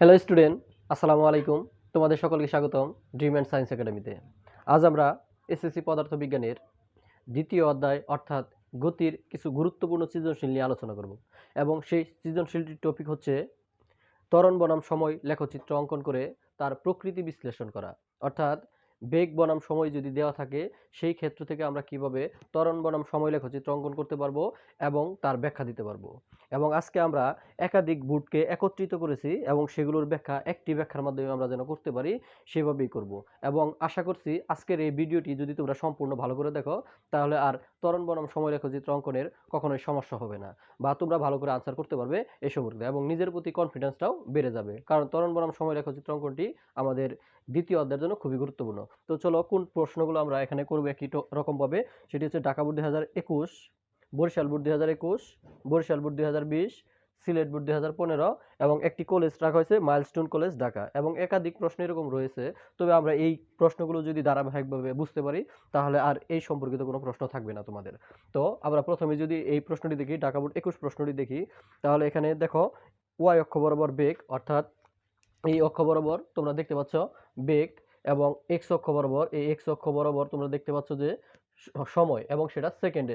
Hello student, আসসালামু আলাইকুম। তোমাদের সকলকে স্বাগতম ড্রিম অ্যান্ড সায়েন্স একাডেমিতে। আজ আমরা এসএসসি পদার্থবিজ্ঞানের দ্বিতীয় অধ্যায় অর্থাৎ গতির কিছু গুরুত্বপূর্ণ সৃজনশীল নিয়ে আলোচনা করব এবং সেই সৃজনশীলটির টপিক হচ্ছে ত্বরণ বনাম সময় লেখচিত্র অঙ্কন করে তার প্রকৃতি বিশ্লেষণ করা। অর্থাৎ বেগ বনাম সময় যদি দেওয়া থাকে সেই ক্ষেত্র থেকে আমরা কিভাবে ত্বরণ বনাম সময় লেখচিত্র অঙ্কন করতে পারবো এবং তার ব্যাখ্যা দিতে পারবো। এবং আজকে আমরা একাধিক বুটকে একত্রিত করেছি এবং সেগুলোর ব্যাখ্যা একটি ব্যাখ্যার মাধ্যমে আমরা যেন করতে পারি সেভাবেই করব। এবং আশা করছি আজকের এই ভিডিওটি যদি তোমরা সম্পূর্ণ ভালো করে দেখো তাহলে আর ত্বরণ বনাম সময় লেখচিত্র অঙ্কনের কখনোই সমস্যা হবে না, বা তোমরা ভালো করে আনসার করতে পারবে এই সম্পর্কে এবং নিজের প্রতি কনফিডেন্সটাও বেড়ে যাবে, কারণ ত্বরণ বনাম সময় লেখচিত্র অঙ্কনটি আমাদের দ্বিতীয় অধ্যায়ের জন্য খুবই গুরুত্বপূর্ণ। তো চলো কোন প্রশ্নগুলো আমরা এখানে করবো একই রকমভাবে, সেটি হচ্ছে Dhaka board 2021, Barishal board 2021, Barishal board 2020, Sylhet board 2015 এবং একটি কলেজ রাখা হয়েছে মাইলস্টোন কলেজ ঢাকা, এবং একাধিক প্রশ্ন এরকম রয়েছে। তবে আমরা এই প্রশ্নগুলো যদি ধারাবাহিকভাবে বুঝতে পারি তাহলে আর এই সম্পর্কিত কোনো প্রশ্ন থাকবে না তোমাদের। তো আমরা প্রথমে যদি এই প্রশ্নটি দেখি, ঢাকা বোর্ড 21 প্রশ্নটি দেখি, তাহলে এখানে দেখো ওয়াই অক্ষ বরাবর বেগ, অর্থাৎ এই অক্ষ বরাবর তোমরা দেখতে পাচ্ছ বেগ, এবং এক্স অক্ষ বরাবর, এই এক্স অক্ষ বরাবর তোমরা দেখতে পাচ্ছ যে সময়, এবং সেটা সেকেন্ড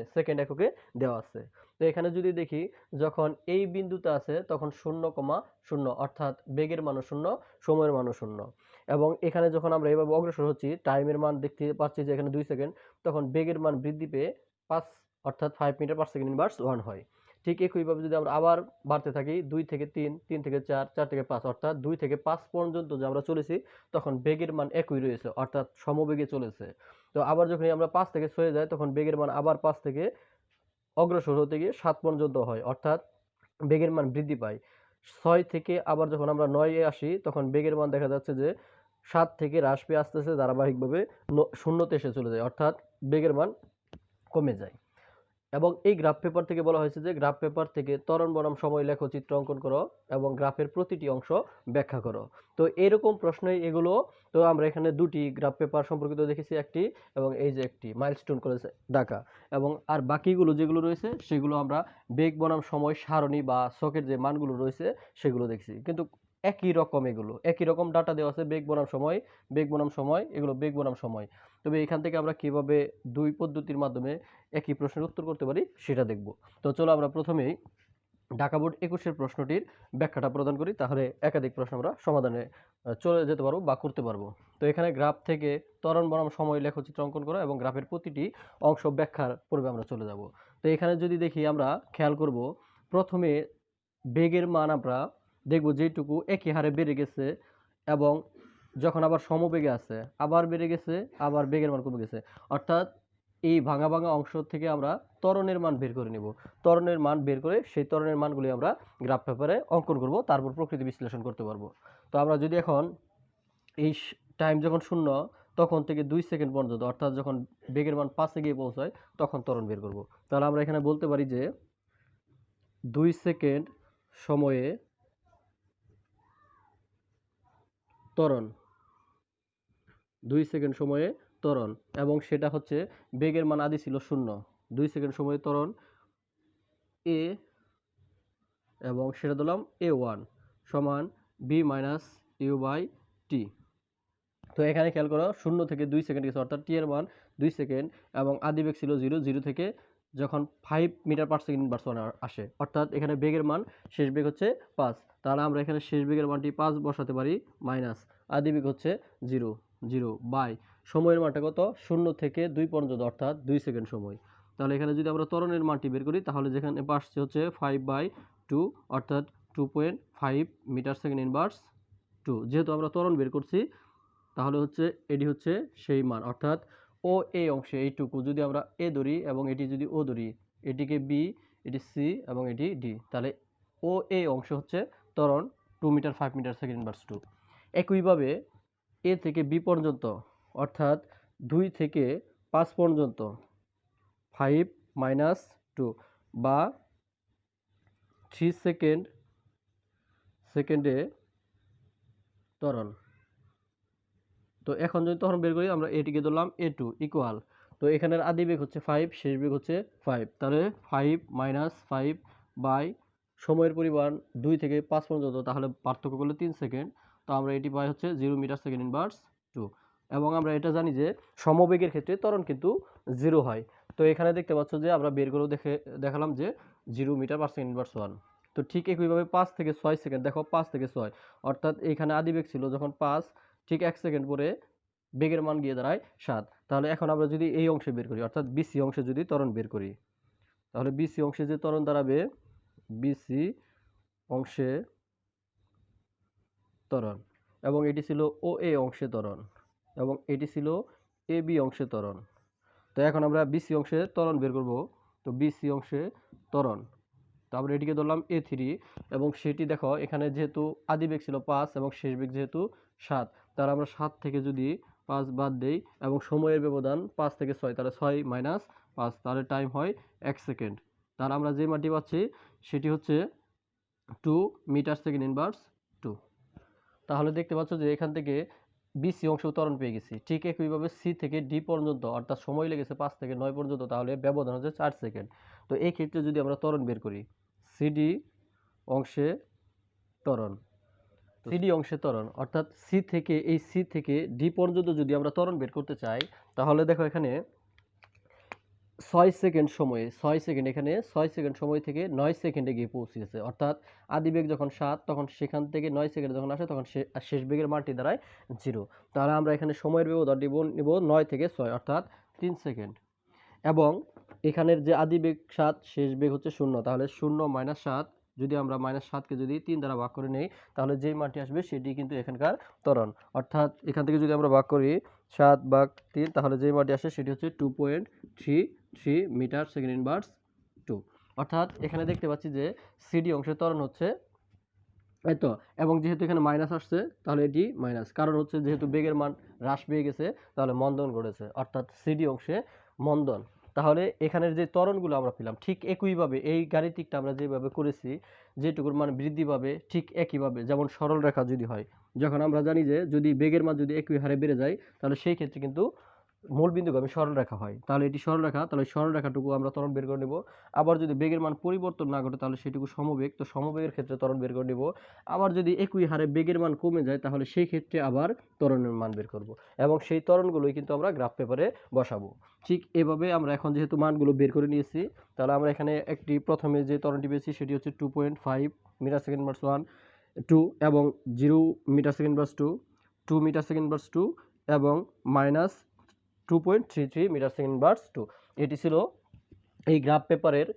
এককে দেওয়া আছে। তো এখানে যদি দেখি যখন এই বিন্দুতে আছে তখন 0,0, অর্থাৎ বেগের মানও 0, সময়ের মানও 0। এবং এখানে যখন আমরা এভাবে অগ্রসর হচ্ছি টাইমের মান দেখতে পাচ্ছি যে এখানে 2 সেকেন্ড, তখন বেগের মান বৃদ্ধি পেয়ে 5, অর্থাৎ 5 মিটার পার সেকেন্ড ইনভার্স 1 হয়। ঠিক একইভাবে যদি আমরা আবার বাড়তে থাকি 2 থেকে 3, 3 থেকে 4, 4 থেকে 5, অর্থাৎ 2 থেকে 5 পর্যন্ত যে আমরা চলেছি তখন বেগের মান একই রয়েছে, অর্থাৎ সমবেগে চলেছে। তো আবার যখন আমরা 5 থেকে 6 যাই তখন বেগের মান আবার 5 থেকে অগ্রসর হতে গিয়ে 7 পর্যন্ত হয়, অর্থাৎ বেগের মান বৃদ্ধি পায়। 6 থেকে আবার যখন আমরা 9 এ আসি তখন বেগের মান দেখা যাচ্ছে যে 7 থেকে হ্রাস পেয়ে আস্তে আস্তে ধারাবাহিকভাবে 0 তে এসে চলে যায়, অর্থাৎ বেগের মান কমে যায়। এবং এই গ্রাফ পেপার থেকে বলা হয়েছে যে গ্রাফ পেপার থেকে ত্বরণ বনাম সময় লেখচিত্র অঙ্কন করো এবং গ্রাফের প্রতিটি অংশ ব্যাখ্যা করো। তো এরকম প্রশ্নই এগুলো। তো আমরা এখানে দুটি গ্রাফ পেপার সম্পর্কিত দেখেছি, একটি এবং এই যে একটি মাইলস্টোন কলেজ ঢাকা, এবং আর বাকিগুলো যেগুলো রয়েছে সেগুলো আমরা বেগ বনাম সময় সারণী বা ছকের যে মানগুলো রয়েছে সেগুলো দেখছি, কিন্তু একই রকম, এগুলো একই রকম ডাটা দেওয়া আছে, বেগ বনাম সময়, বেগ বনাম সময়, এগুলো বেগ বনাম সময়। তবে এখান থেকে আমরা কিভাবে দুই পদ্ধতির মাধ্যমে একই প্রশ্নের উত্তর করতে পারি সেটা দেখব। তো চলো আমরা প্রথমেই ঢাকা বোর্ড 21 প্রশ্নটির ব্যাখ্যাটা প্রদান করি, তাহলে একাধিক প্রশ্ন আমরা সমাধানে চলে যেতে পারবো বা করতে পারবো। তো এখানে গ্রাফ থেকে ত্বরণ বনাম সময় লেখচিত্র অঙ্কন করা এবং গ্রাফের প্রতিটি অংশ ব্যাখ্যার পূর্বে আমরা চলে যাব। তো এখানে যদি দেখি আমরা খেয়াল করব, প্রথমে বেগের মান আমরা দেখব যেটুকু একই হারে বেড়ে গেছে, এবং যখন আবার সমবেগে আছে আবার বেড়ে গেছে, আবার বেগের মান কমে গেছে, অর্থাৎ এই ভাঙা ভাঙা অংশ থেকে আমরা ত্বরণের মান বের করে নেব। ত্বরণের মান বের করে সেই ত্বরণের মানগুলি আমরা গ্রাফ পেপারে অঙ্কন করব, তারপর প্রকৃতি বিশ্লেষণ করতে পারবো। তো আমরা যদি এখন এই টাইম যখন 0 তখন থেকে 2 সেকেন্ড পর্যন্ত, অর্থাৎ যখন বেগের মান 5 এ গিয়ে পৌঁছায় তখন ত্বরণ বের করব। তাহলে আমরা এখানে বলতে পারি যে 2 সেকেন্ড সময়ে ত্বরণ, 2 সেকেন্ড সময়ে ত্বরণ, এবং সেটা হচ্ছে বেগের মান আদি ছিল 0, 2 সেকেন্ড সময়ে ত্বরণ এ, এবং সেটা দিলাম a1 সমান b minus you by T. তো এখানে খেয়াল করো 0 থেকে 2 সেকেন্ড গেছে, অর্থাৎ টি এর মান 2 সেকেন্ড, এবং আদি বেগ ছিল 0, 0 থেকে যখন 5 মিটার পার সেকেন্ড ইনভার্স 1 আসে, অর্থাৎ এখানে বেগের মান শেষ বেগ হচ্ছে 5, তাহলে আমরা এখানে শেষ বেগের মানটি 5 বসাতে পারি, মাইনাস আদি বেগ হচ্ছে 0, 0 বাই সময়ের মানটা কত 0 থেকে 2 পর্যন্ত, অর্থাৎ 2 সেকেন্ড সময়। তাহলে এখানে যদি আমরা ত্বরণের মানটি বের করি তাহলে যেখানে আসছে হচ্ছে 5/2, অর্থাৎ 2.5 মিটার সেকেন্ড ইনভার্স 2। যেহেতু আমরা ত্বরণ বের করছি তাহলে হচ্ছে এটি হচ্ছে সেই মান, অর্থাৎ ও এ অংশে এইটুকু যদি আমরা এ ধরি এবং এটি যদি ও ধরি, এটিকে বি, এটি সি এবং এটি ডি, তাহলে ও এ অংশ হচ্ছে ত্বরণ 2 মিটার 5 মিটার সেকেন্ড ইনভার্স 2। একইভাবে এ থেকে বি পর্যন্ত, অর্থাৎ 2 থেকে 5 পর্যন্ত 5 মাইনাস 2 বা 3 সেকেন্ডে ত্বরণ। তো এখন যদি তখন বের করি আমরা এটিকে ধরলাম a2 ইকুয়াল, তো এখানের আদি বেগ হচ্ছে 5, শেষ বেগ হচ্ছে 5, তাহলে 5 মাইনাস 5 বাই সময়ের পরিমাণ 2 থেকে 5 পর্যন্ত, তাহলে পার্থক্য করলে 3 সেকেন্ড। তো আমরা এটি পাই হচ্ছে 0 মিটার সেকেন্ড ইনভার্স 2। এবং আমরা এটা জানি যে সমবেগের ক্ষেত্রে ত্বরণ কিন্তু 0 হয়। তো এখানে দেখতে পাচ্ছ যে আমরা বের করেও দেখালাম যে 0 মিটার পার সেকেন্ড ইনভার্স 1। তো ঠিক একইভাবে 5 থেকে 6 সেকেন্ড, দেখো 5 থেকে 6, অর্থাৎ এইখানে আদিবেগ ছিল যখন 5, ঠিক 1 সেকেন্ড পরে বেগের মান গিয়ে দাঁড়ায় 7। তাহলে এখন আমরা যদি এই অংশে বের করি, অর্থাৎ বিসি অংশে যদি ত্বরণ বের করি, তাহলে বিসি অংশে যে ত্বরণ দাঁড়াবে, বিসি অংশে ত্বরণ, এবং এটি ছিল ও এ অংশে ত্বরণ, এবং এটি ছিল এ বি অংশে ত্বরণ। তো এখন আমরা বিসি অংশে ত্বরণ বের করব। তো বিসি অংশে ত্বরণ, তো আমরা এটিকে ধরলাম A3, এবং সেটি দেখো এখানে যেহেতু আদিবেগ ছিল 5 এবং শেষ বেগ যেহেতু 7, তাহলে আমরা 7 থেকে যদি 5 বাদ দেই এবং সময়ের ব্যবধান 5 থেকে 6, তাহলে 6 মাইনাস 5, তাহলে টাইম হয় 1 সেকেন্ড। তাহলে আমরা যে মানটি পাচ্ছি সেটি হচ্ছে 2 মিটার সেকেন্ড ইনভার্স 2। তাহলে দেখতে পাচ্ছ যে এখান থেকে বিসি অংশ ত্বরণ পেয়ে গেছি। ঠিক একইভাবে সি থেকে ডি পর্যন্ত, অর্থাৎ সময় লেগেছে 5 থেকে 9 পর্যন্ত, তাহলে ব্যবধান হচ্ছে 4 সেকেন্ড। তো এই ক্ষেত্রে যদি আমরা ত্বরণ বের করি, সিডি অংশে ত্বরণ, সিডি অংশে ত্বরণ, অর্থাৎ সি থেকে ডি পর্যন্ত যদি আমরা ত্বরণ বের করতে চাই, তাহলে দেখো এখানে 6 সেকেন্ড সময়ে, 6 সেকেন্ড, এখানে 6 সেকেন্ড সময় থেকে 9 সেকেন্ডে গিয়ে পৌঁছেছে। অর্থাৎ আদিবেগ যখন 7, তখন সেখান থেকে 9 সেকেন্ড যখন আসে তখন শেষ বেগের মানটি দাঁড়ায় 0। তাহলে আমরা এখানে সময়ের ব্যবধান নিব 9 থেকে 6, অর্থাৎ 3 সেকেন্ড। এবং এখানের যে আদিবেগ 7, শেষ বেগ হচ্ছে 0, তাহলে 0 মাইনাস 7, যদি আমরা মাইনাস 7কে যদি 3 দ্বারা ভাগ করে নেই, তাহলে যেই মানটি আসবে সেটি কিন্তু এখানকার ত্বরণ। অর্থাৎ এখান থেকে যদি আমরা ভাগ করি 7/3, তাহলে যেই মানটি আসে সেটি হচ্ছে 2.33 মিটার সেকেন্ড ইনভার্স 2। অর্থাৎ এখানে দেখতে পাচ্ছি যে সিডি অংশের ত্বরণ হচ্ছে এই তো, এবং যেহেতু এখানে মাইনাস আসছে তাহলে এটি মাইনাস, কারণ হচ্ছে যেহেতু বেগের মান হ্রাস পেয়ে গেছে তাহলে মন্দন ঘটেছে, অর্থাৎ সিডি অংশে মন্দন। তাহলে এখানের যে ত্বরণগুলো আমরা পেলাম ঠিক একইভাবে এই গাণিতিকটা আমরা যেভাবে করেছি, যেটুকুর মান বৃদ্ধি পাবে ঠিক একইভাবে, যেমন সরল রেখা যদি হয়, যখন আমরা জানি যে যদি বেগের মান যদি একই হারে বেড়ে যায় তাহলে সেই ক্ষেত্রে কিন্তু মূলবিন্দুগামী সরলরেখা হয়। তাহলে এটি সরলরেখা, তাহলে সরলরেখাটুকু আমরা ত্বরণ বের করে নেব। আবার যদি বেগের মান পরিবর্তন না ঘটে তাহলে সেটুকু সমবেগ, তো সমবেগের ক্ষেত্রে ত্বরণ বের করে নেব। আবার যদি একই হারে বেগের মান কমে যায় তাহলে সেই ক্ষেত্রে আবার ত্বরণের মান বের করব, এবং সেই ত্বরণগুলোই কিন্তু আমরা গ্রাফ পেপারে বসাবো। ঠিক এভাবে আমরা এখন যেহেতু মানগুলো বের করে নিয়েছি, তাহলে আমরা এখানে একটি প্রথমে যে ত্বরণটি পেয়েছি সেটি হচ্ছে 2.5 মিটার সেকেন্ড ইনভার্স 1 2, এবং 0 metre second inverse 2, 2 metre second inverse 2, এবং মাইনাস 2.33 মিটার সেকেন্ড ইনভার্স 2। এটি ছিল এই গ্রাফ পেপারের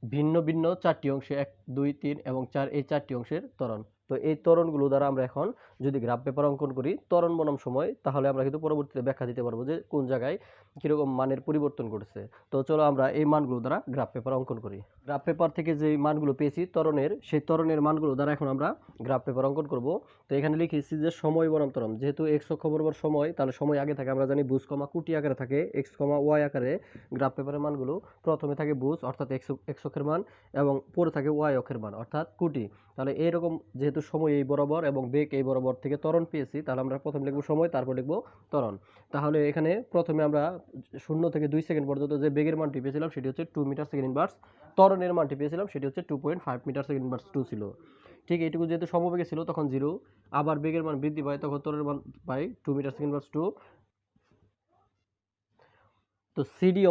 ভিন্ন ভিন্ন 4টি অংশে, 1 2 3 এবং 4, এই 4টি অংশের ত্বরণ। তো এই ত্বরণগুলো দ্বারা আমরা এখন যদি গ্রাফ পেপার অঙ্কন করি ত্বরণ বনাম সময়, তাহলে আমরা কিন্তু পরবর্তীতে ব্যাখ্যা দিতে পারবো যে কোন জায়গায় কীরকম মানের পরিবর্তন ঘটেছে। তো চলো আমরা এই মানগুলো দ্বারা গ্রাফ পেপার অঙ্কন করি। গ্রাফ পেপার থেকে যে মানগুলো পেয়েছি ত্বরণের, সেই ত্বরণের মানগুলো দ্বারা এখন আমরা গ্রাফ পেপার অঙ্কন করব। তো এখানে লিখেছি যে সময় বনাম ত্বরণ, যেহেতু এক্স অক্ষ বরাবর সময়, তাহলে সময় আগে থাকে, আমরা জানি বুঝ কমা কুটি আকারে থাকে, এক্স কমা ওয়াই আকারে গ্রাফ পেপারের মানগুলো প্রথমে থাকে বুঝ অর্থাৎ এক্স অক্ষের মান, এবং পরে থাকে ওয়াই অক্ষের মান অর্থাৎ কুটি। তাহলে এইরকম যেহেতু সময় এই বরাবর এবং বেগ এই বরাবর থেকে ত্বরণ পেয়েছি, তাহলে আমরা প্রথম লিখব সময়, তারপর লিখব ত্বরণ। তাহলে এখানে প্রথমে আমরা 0 থেকে 2 সেকেন্ড পর্যন্ত যে বেগের মানটি পেয়েছিলাম সেটি হচ্ছে 2 মিটার সেকেন্ড ইনভার্স, ত্বরণের মানটি পেয়েছিলাম সেটি হচ্ছে 2.5 মিটার সেকেন্ড ইনভার্স 2 ছিল। ঠিক এইটুকু যেহেতু সমবেগে ছিল তখন 0, আবার বেগের মান বৃদ্ধি পায় তখন ত্বরণের মান পাই 2 মিটার সেকেন্ড ইনভার্স 2। তো সিডি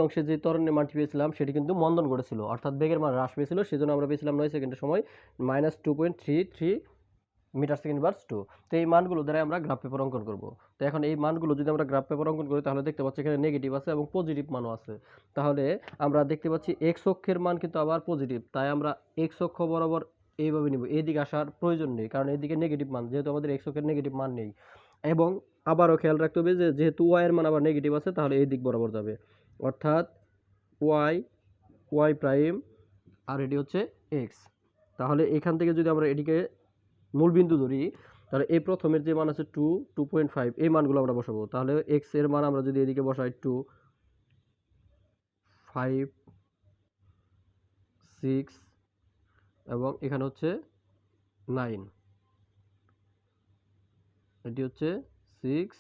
অংশে যে ত্বরণের মানটি পেয়েছিলাম সেটি কিন্তু মন্দন ঘটেছিল, অর্থাৎ বেগের মান হ্রাস পেয়েছিল, সেজন্য আমরা পেয়েছিলাম 9 সেকেন্ডের সময় মাইনাস 2.33 মিটার সেকেন্ড ইনভার্স 2। তো এই মানগুলো দ্বারা আমরা গ্রাফ পেপার অঙ্কন করব। তো এখন এই মানগুলো যদি আমরা গ্রাফ পেপার অঙ্কন করি তাহলে দেখতে পাচ্ছি এখানে নেগেটিভ আছে এবং পজিটিভ মানও আছে। তাহলে আমরা দেখতে পাচ্ছি এক্স অক্ষের মান কিন্তু আবার পজিটিভ, তাই আমরা এক্স অক্ষ বরাবর এইভাবে নিব, এইদিকে আসার প্রয়োজন নেই কারণ এইদিকে নেগেটিভ মান, যেহেতু আমাদের এক্স অক্ষের নেগেটিভ মান নেই। এবং আবারও খেয়াল রাখতে হবে যে যেহেতু ওয়াই এর মান আবার নেগেটিভ আছে তাহলে এই দিক বরাবর যাবে, অর্থাৎ ওয়াই প্রাইম, আর এটি হচ্ছে এক্স। তাহলে এখান থেকে যদি আমরা এটিকে মূল বিন্দু ধরি, তাহলে এই প্রথমের যে মান আছে 2.5, এই মানগুলো আমরা বসাবো। তাহলে এক্স এর মান আমরা যদি এদিকে বসাই 2 5 6 এবং এখানে হচ্ছে 9, এটি হচ্ছে 6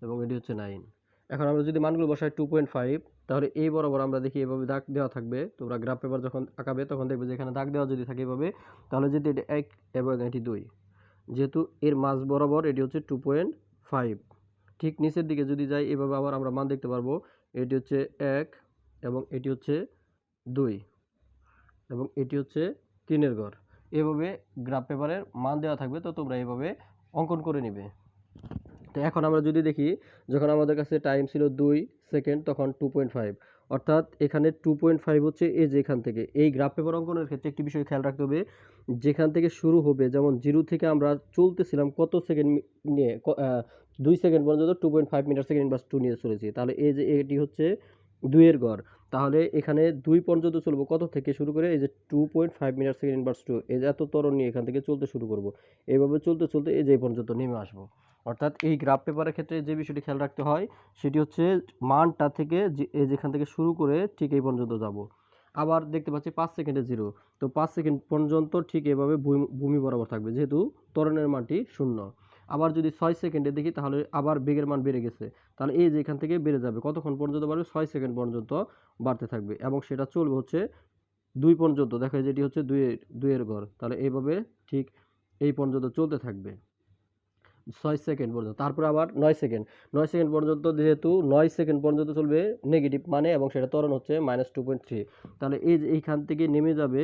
এবং এটি হচ্ছে 9। এখন আমরা যদি মানগুলো বসাই 2.5 তাহলে এই বরাবর আমরা দেখি এভাবে দাগ দেওয়া থাকবে। তোমরা গ্রাফ পেপার যখন আঁকাবে তখন দেখবে যে এখানে দাগ দেওয়া যদি থাকে এভাবে, তাহলে যদি এটা 1 এবং এটি 2, যেহেতু এর মাঝ বরাবর এটি হচ্ছে 2.5, ঠিক নিচের দিকে যদি যাই এভাবে আবার আমরা মান দেখতে পারবো, এটি হচ্ছে 1 এবং এটি হচ্ছে 2 এবং এটি হচ্ছে 3-এর ঘর। এভাবে গ্রাফ পেপারের মান দেওয়া থাকবে, তো তোমরা এভাবে অঙ্কন করে নিবে। তো এখন আমরা যদি দেখি, যখন আমাদের কাছে টাইম ছিল 2 সেকেন্ড তখন 2.5, অর্থাৎ এখানে 2.5 হচ্ছে এই যে এখান থেকে। এই গ্রাফ পেপার অঙ্কনের ক্ষেত্রে একটি বিষয় খেয়াল রাখতে হবে, যেখান থেকে শুরু হবে, যেমন 0 থেকে আমরা চলতেছিলাম কত সেকেন্ড নিয়ে, 2 সেকেন্ড পর্যন্ত 2.5 মিটার সেকেন্ড ইনভার্স 2 নিয়ে চলেছি। তাহলে এই যে এটি হচ্ছে 2-এর ঘর, তাহলে এখানে 2 পর্যন্ত চলবো কত থেকে শুরু করে, এই যে 2.5 মিটার সেকেন্ড ইনভার্স 2, এই যে এত ত্বরণ নিয়ে এখান থেকে চলতে শুরু করব। এইভাবে চলতে চলতে এই যে এই পর্যন্ত নেমে আসবো। অর্থাৎ এই গ্রাফ পেপারের ক্ষেত্রে যে বিষয়টি খেয়াল রাখতে হয় সেটি হচ্ছে মানটা থেকে যেখান থেকে শুরু করে ঠিক এই পর্যন্ত যাব। আবার দেখতে পাচ্ছি 5 সেকেন্ডে 0, তো 5 সেকেন্ড পর্যন্ত ঠিক এভাবে ভূমি বরাবর থাকবে, যেহেতু ত্বরণের মানটি 0। আবার যদি 6 সেকেন্ডে দেখি তাহলে আবার বেগের মান বেড়ে গেছে, তাহলে এই যে এখান থেকে বেড়ে যাবে, কতক্ষণ পর্যন্ত বাড়বে, 6 সেকেন্ড পর্যন্ত বাড়তে থাকবে এবং সেটা চলবে হচ্ছে 2 পর্যন্ত। দেখো যেটি হচ্ছে 2-এর ঘর, তাহলে এইভাবে ঠিক এই পর্যন্ত চলতে থাকবে 6 সেকেন্ড পর্যন্ত। তারপর আবার 9 সেকেন্ড, 9 সেকেন্ড পর্যন্ত, যেহেতু 9 সেকেন্ড পর্যন্ত চলবে নেগেটিভ মানে, এবং সেটা ত্বরণ হচ্ছে -2.3, তাহলে এই যে এইখান থেকে নেমে যাবে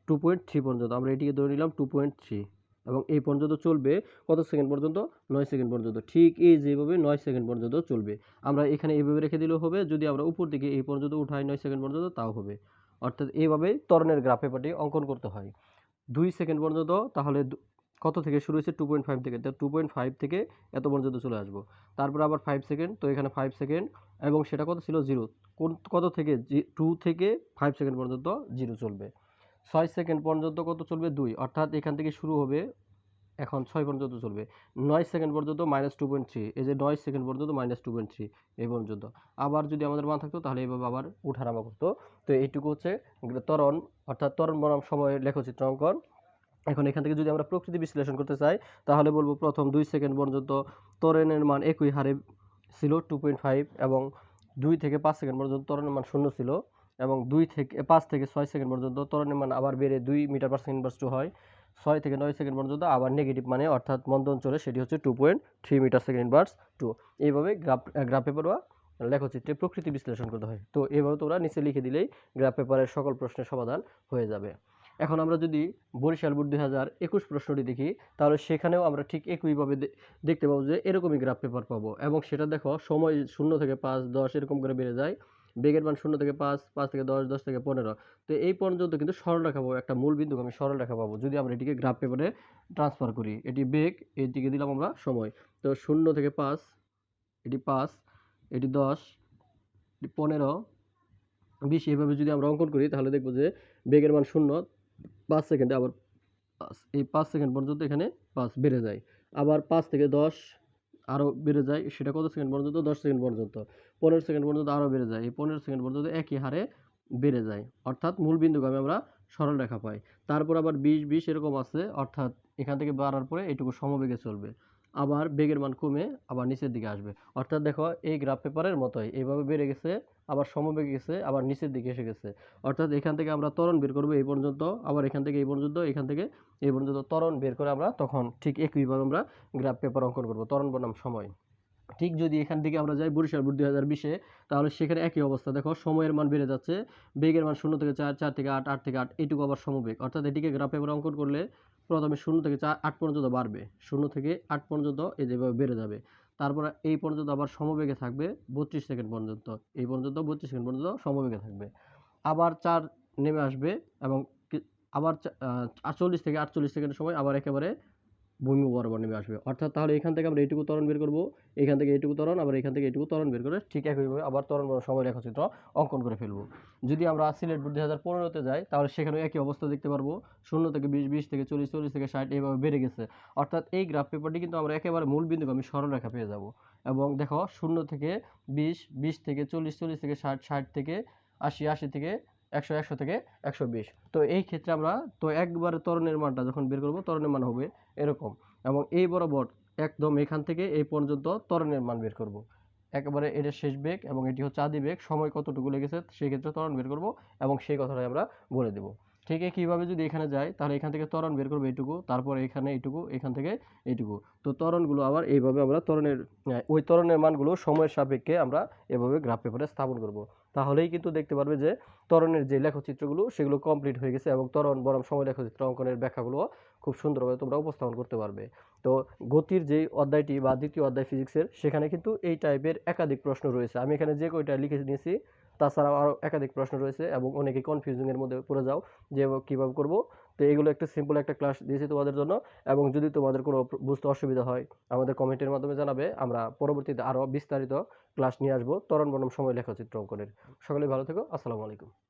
2.3 পর্যন্ত। আমরা এটিকে ধরে নিলাম 2.3 এবং এই পর্যন্ত চলবে কত সেকেন্ড পর্যন্ত, 9 সেকেন্ড পর্যন্ত। ঠিক এই যেভাবে 9 সেকেন্ড পর্যন্ত চলবে। আমরা এখানে এইভাবে রেখে দিলেও হবে, যদি আমরা উপর দিকে এই পর্যন্ত উঠাই 9 সেকেন্ড পর্যন্ত তাও হবে। অর্থাৎ এইভাবেই ত্বরণের গ্রাফ পেপারটি অঙ্কন করতে হয় 2 সেকেন্ড পর্যন্ত। তাহলে কত থেকে শুরু হয়েছে, 2.5 থেকে, তো 2.5 থেকে এত পর্যন্ত চলে আসবো। তারপর আবার 5 সেকেন্ড, তো এখানে 5 সেকেন্ড এবং সেটা কত ছিল, 0, কত থেকে 2 থেকে 5 সেকেন্ড পর্যন্ত 0 চলবে। 6 সেকেন্ড পর্যন্ত কত চলবে, 2, অর্থাৎ এখান থেকে শুরু হবে, এখন 6 পর্যন্ত চলবে। 9 সেকেন্ড পর্যন্ত -2.3, এই যে 9 সেকেন্ড পর্যন্ত -2.3 এই পর্যন্ত। আবার যদি আমাদের মান থাকতো তাহলে এইভাবে আবার উঠানামা করতো। তো এইটুকু হচ্ছে ত্বরণ, অর্থাৎ ত্বরণ বনাম সময়ের লেখচিত্র অঙ্কন। এখন এখান থেকে যদি আমরা প্রকৃতি বিশ্লেষণ করতে চাই তাহলে বলবো, প্রথম 2 সেকেন্ড পর্যন্ত ত্বরণের মান একই হারে ছিল 2.5 এবং 2 থেকে 5 সেকেন্ড পর্যন্ত ত্বরণের মান 0 ছিল এবং 5 থেকে 6 সেকেন্ড পর্যন্ত ত্বরণের মান আবার বেড়ে 2 মিটার পার সেকেন্ড ইনভার্স 2 হয়। 6 থেকে 9 সেকেন্ড পর্যন্ত আবার নেগেটিভ মানে, অর্থাৎ মন্দন চলে, সেটি হচ্ছে 2.3 মিটার সেকেন্ড ইনভার্স 2। এইভাবে গ্রাফ পেপার বা লেখচিত্রে প্রকৃতি বিশ্লেষণ করতে হয়। তো এইভাবে তোমরা নিচে লিখে দিলেই গ্রাফ পেপারের সকল প্রশ্নের সমাধান হয়ে যাবে। এখন আমরা যদি বরিশাল বোর্ড 2021 প্রশ্নটি দেখি তাহলে সেখানেও আমরা ঠিক একইভাবে দেখতে পাবো যে এরকমই গ্রাফ পেপার পাবো, এবং সেটা দেখো সময় 0 থেকে 5, 10 এরকম করে বেড়ে যায়। বেগের মান 0 থেকে 5, 5 থেকে 10, 10 থেকে 15। তো এই পর্যন্ত কিন্তু সরলরেখা পাবো, একটা মূল বিন্দুকে আমি সরলরেখা পাবো যদি আমরা এটিকে গ্রাফ পেপারে ট্রান্সফার করি। এটি বেগ, এটিকে দিলাম আমরা সময়। তো 0 থেকে 5, এটি 5, এটি 10, এটি 15, 20, এভাবে যদি আমরা অঙ্কন করি তাহলে দেখবো যে বেগের মান 0, 5 সেকেন্ডে আবার 5, এই 5 সেকেন্ড পর্যন্ত এখানে 5 বেড়ে যায়। আবার 5 থেকে 10 আরও বেড়ে যায়, সেটা কত সেকেন্ড পর্যন্ত, 10 সেকেন্ড পর্যন্ত। 15 সেকেন্ড পর্যন্ত আরও বেড়ে যায়, এই 15 সেকেন্ড পর্যন্ত একই হারে বেড়ে যায়, অর্থাৎ মূল বিন্দুগামী আমরা সরল রেখা পাই। তারপর আবার 20, 20 এরকম আছে, অর্থাৎ এখান থেকে বাড়ার পরে এইটুকু সমবেগে চলবে। আবার বেগের মান কমে আবার নিচের দিকে আসবে। অর্থাৎ দেখো এই গ্রাফ পেপারের মতোই এইভাবে বেড়ে গেছে, আবার সমবেগে গেছে, আবার নিচের দিকে এসে গেছে। অর্থাৎ এখান থেকে আমরা ত্বরণ বের করবো এই পর্যন্ত, আবার এখান থেকে এই পর্যন্ত, এখান থেকে এই পর্যন্ত ত্বরণ বের করে আমরা তখন ঠিক একইভাবে আমরা গ্রাফ পেপার অঙ্কন করবো, ত্বরণ বনাম সময়। ঠিক যদি এখান থেকে আমরা যাই বরিশাল বোর্ড 2020-এ, তাহলে সেখানে একই অবস্থা। দেখো সময়ের মান বেড়ে যাচ্ছে, বেগের মান 0 থেকে 4, 4 থেকে 8, 8 থেকে 8, এইটুকু আবার সমবেগ। অর্থাৎ এটিকে গ্রাফ পেপার অঙ্কন করলে প্রথমে 0 থেকে 4, 8 পর্যন্ত বাড়বে, 0 থেকে 8 পর্যন্ত এই যেভাবে বেড়ে যাবে। তারপর এই পর্যন্ত আবার সমবেগে থাকবে 32 সেকেন্ড পর্যন্ত, এই পর্যন্ত 32 সেকেন্ড পর্যন্ত সমবেগে থাকবে। আবার 4 নেমে আসবে এবং আবার 40 থেকে 48 সেকেন্ডের সময় আবার একেবারে ভূমি বরাবর নেমে আসবে। অর্থাৎ তাহলে এখান থেকে আমরা এইটুকু ত্বরণ বের করব, এখান থেকে এইটুকু ত্বরণ, আবার এখান থেকে এইটুকু ত্বরণ বের করে ঠিক একইভাবে আবার ত্বরণ বনাম সময় রেখাচিত্র অঙ্কন করে ফেলবো। যদি আমরা সিলেট বোর্ড 2015-তে যাই তাহলে সেখানেও একই অবস্থা দেখতে পারবো, 0 থেকে 20, 20 থেকে 40, 40 থেকে 60 এইভাবে বেড়ে গেছে। অর্থাৎ এই গ্রাফ পেপারটি কিন্তু আমরা একেবারে মূল বিন্দুগামী সরলরেখা পেয়ে যাব। এবং দেখো 0 থেকে 20, 20 থেকে 40, 40 থেকে 60, 60 থেকে 80, 80 থেকে 100, 100 থেকে 120। তো এই ক্ষেত্রে আমরা তো একবারে ত্বরণের মানটা যখন বের করব ত্বরণের মান হবে এরকম, এবং এই বরাবর একদম এখান থেকে এই পর্যন্ত ত্বরণের মান বের করব। একেবারে এটা শেষ বেগ এবং এটি হচ্ছে আদি বেগ, সময় কতটুকু লেগেছে সেই ক্ষেত্রে ত্বরণ বের করব এবং সেই কথাটাই আমরা বলে দেব। ঠিক একইভাবে যদি এখানে যাই তাহলে এখান থেকে ত্বরণ বের করবো এইটুকু, তারপরে এখানে এইটুকু, এখান থেকে এইটুকু। তো ত্বরণগুলো আবার এইভাবে আমরা ওই ত্বরণের মানগুলো সময়ের সাপেক্ষে আমরা এভাবে গ্রাফ পেপারে স্থাপন করব। তাহলেই কিন্তু দেখতে পারবে যে ত্বরণের যে লেখচিত্রগুলো সেগুলো কমপ্লিট হয়ে গেছে এবং ত্বরণ বনাম সময় লেখচিত্র অঙ্কনের ব্যাখ্যাগুলো খুব সুন্দরভাবে তোমরা উপস্থাপন করতে পারবে। তো গতির যেই অধ্যায়টি বা দ্বিতীয় অধ্যায় ফিজিক্সের, সেখানে কিন্তু এই টাইপের একাধিক প্রশ্ন রয়েছে। আমি এখানে যে কয়টা লিখে নিয়েছি তাছাড়াও আরও একাধিক প্রশ্ন রয়েছে এবং অনেকে কনফিউজিংয়ের মধ্যে পড়ে যাও যে কীভাবে করব। তো এগুলো একটা সিম্পল একটা ক্লাস দিয়েছি তোমাদের জন্য, এবং যদি তোমাদের কোনো বুঝতে অসুবিধা হয় আমাদের কমেন্টের মাধ্যমে জানাবে। আমরা পরবর্তীতে আরও বিস্তারিত ক্লাস নিয়ে আসবো ত্বরণ বনাম সময় লেখচিত্র অঙ্কনের। সকলেই ভালো থেকো, আসসালামু আলাইকুম।